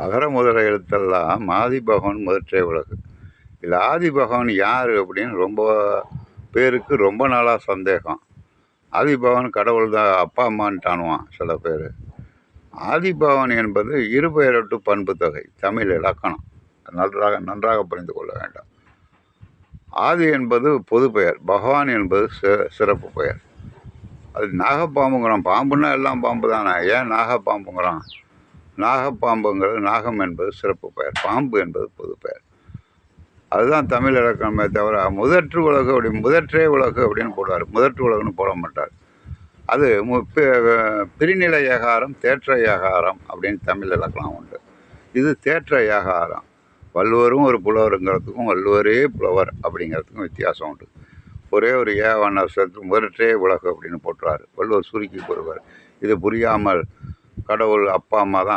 அகர முதல எழுத்தெல்லாம் ஆதிபகவன் முதற்றே உலகு. இதில் ஆதிபகவன் யார் அப்படின்னு ரொம்ப பேருக்கு ரொம்ப நாளாக சந்தேகம். ஆதிபகவன் கடவுள் தான், அப்பா அம்மான்ட்டானுவான் சில பேர். ஆதிபகவன் என்பது இருபெயரொட்டு பண்பு தொகை, தமிழ் இலக்கணம். நன்றாக புரிந்து கொள்ள வேண்டும். ஆதி என்பது பொது பெயர், பகவான் என்பது சிறப்பு பெயர். அது நாகப்பாம்புங்கிறோம். பாம்புன்னா எல்லாம் பாம்பு தானே, ஏன் நாகப்பாம்புங்கிறோம்? நாகப்பாம்புங்கிறது, நாகம் என்பது சிறப்பு பெயர், பாம்பு என்பது பொது பெயர். அதுதான் தமிழ் இலக்கணமே தவிர முதற்று உலகு அப்படி முதற்றே உலகு அப்படின்னு போடுவார். முதற்று உலகுன்னு போட மாட்டார். அது பிரிநிலை ஏகாரம், தேற்ற ஏகாரம் அப்படின்னு தமிழ் இலக்கணம் உண்டு. இது தேற்ற ஏகாரம். வள்ளுவரும் ஒரு புலவருங்கிறதுக்கும் வள்ளுவரே புலவர் அப்படிங்கிறதுக்கும் வித்தியாசம் உண்டு. ஒரே ஒரு ஏவன சேர்த்து முதற்றே உலகு அப்படின்னு போட்டுருவார். வள்ளுவர் சுருக்கி கூறுவார். இது புரியாமல் கடவுள் அப்பா அம்மா தான்